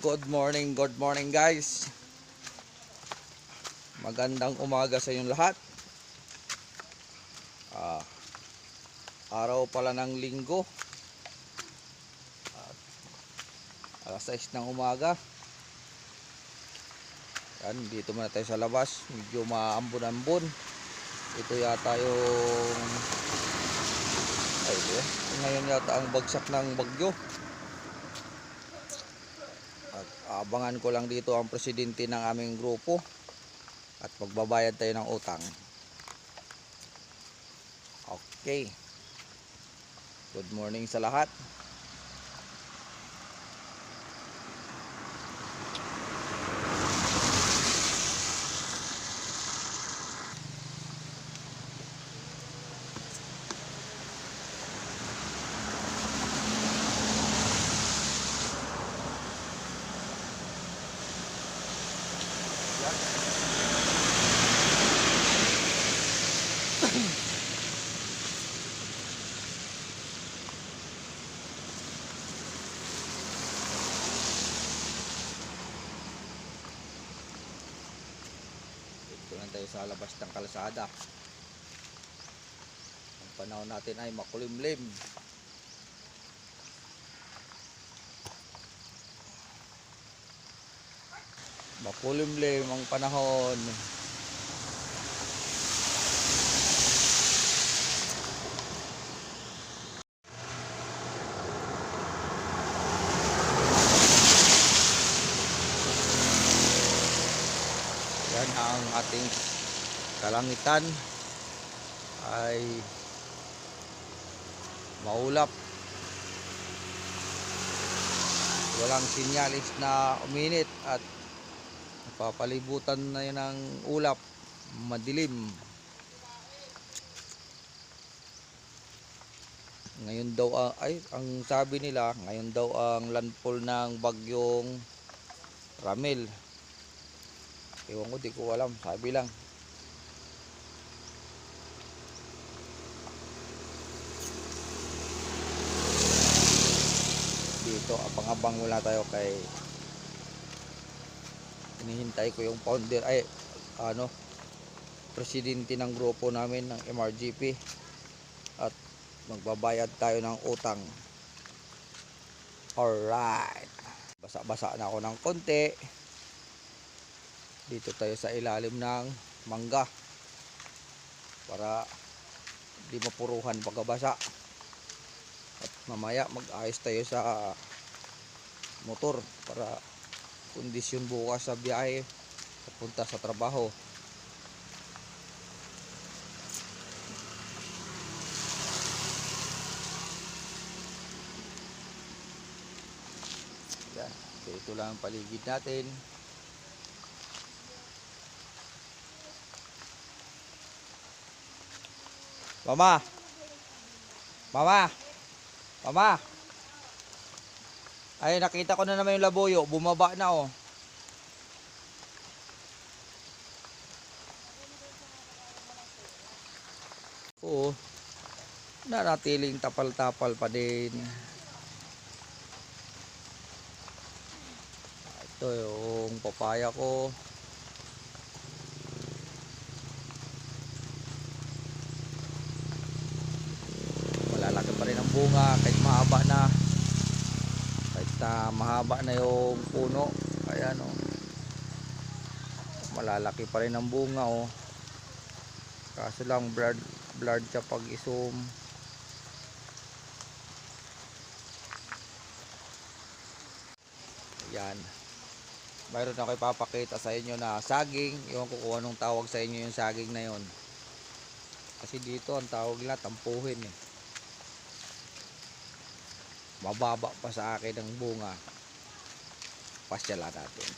Good morning guys. Magandang umaga sa inyong lahat. Araw pala ng linggo. Alas 6 ng umaga. Yan, dito muna tayo sa labas. Medyo maambon-ambon. Ito yata yung ngayon yata ang bagsak ng bagyo. At abangan ko lang dito ang presidente ng aming grupo at magbabayad tayo ng utang. Okay. Good morning sa lahat. Dito lang tayo sa labas ng kalsada. Ang panahon natin ay makulimlim. Makulimlim ang panahon. Yan ang ating kalangitan ay maulap. Walang sinyalis na uminit at papalibutan na yun ng ulap, madilim. Ngayon daw ang sabi nila, ngayon daw ang landfall ng bagyong Ramil. Ewan ko, di ko alam, sabi lang. Dito abang-abang mula tayo kay hinihintay ko yung founder presidente ng grupo namin ng MRGP at magbabayad tayo ng utang. Alright, basa-basa na ako ng konti. Dito tayo sa ilalim ng mangga para di mapuruhan pagkabasa. At mamaya mag-ayos tayo sa motor para kondisyon bukas sa biyahe papunta sa trabaho. Yan, ito lang ang paligid natin. Mama, mama, mama. Ay, nakita ko na naman yung labuyo, bumaba na oh. Oo, nanatiling tapal-tapal pa din. Ito yung papaya ko. Malalaki pa rin ang bunga kahit mahaba na. Mahaba na yung puno. Ayan oh. Malalaki pa rin ang bunga oh. Kaso lang blurred siya pag i-zoom. Ayan. Mayroon ako ipapakita sa inyo na saging. Ewan ko kung anong tawag sa inyo yung saging na yon. Kasi dito ang tawag nila tampuhin eh. Mababa pa sa akin ang bunga. Pasyalan natin.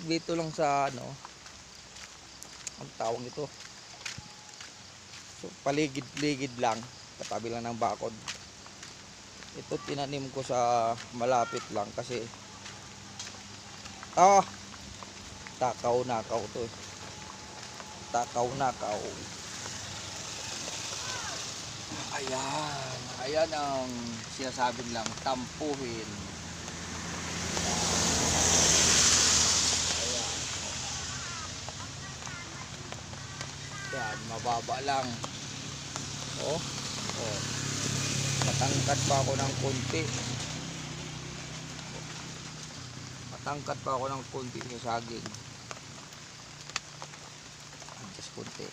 Dito lang sa ang tawag ito. So paligid-ligid lang, katabi lang ng bakod. Ito tinanim ko sa malapit lang kasi takaw-nakaw to. Takaw-nakaw. Ayan ang sinasabing lang tampuhin. Yan, mababa lang. Oh, oh. Matangkad pa ako ng konti. Matangkad pa ako ng konti sa saging. Just konti.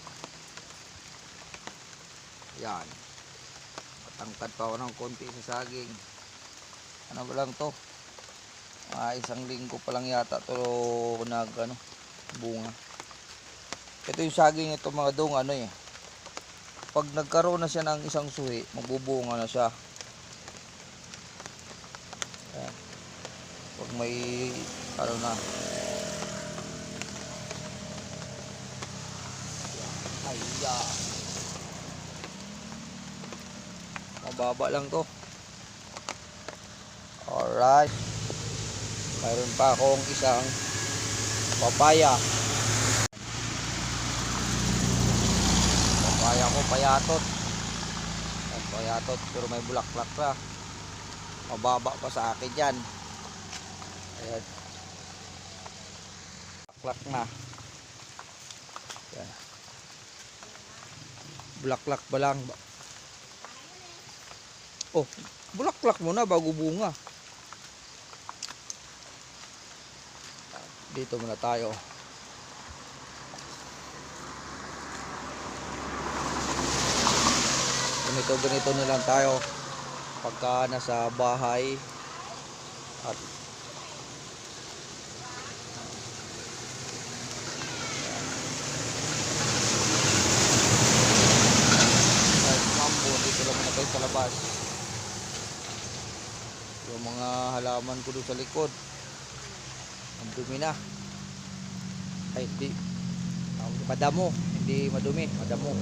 Yan. Matangkad pa ako ng konti sa saging. Ano ba lang to? Isang linggo pa lang yata to bunga. Ito yung saging ito mga dong pag nagkaroon na siya ng isang suhi, magbubunga na siya. Ayan. Pag may na. Ayya. Mababa lang to. Alright. Mayroon pa akong isang papaya. Papaya ko payatot. Payatot pero may bulaklak na. Mababa pa sa akin yan. Ayan. Bulaklak na. Ayan. Bulaklak pa lang. Oh, bulaklak muna bago bunga. Dito muna tayo. Ganito na lang tayo pagka nasa bahay at mambo dito lang muna tayo sa labas. Yung mga halaman ko doon sa likod ang dumi na. Ay hindi madamo, hindi madumi, madamo.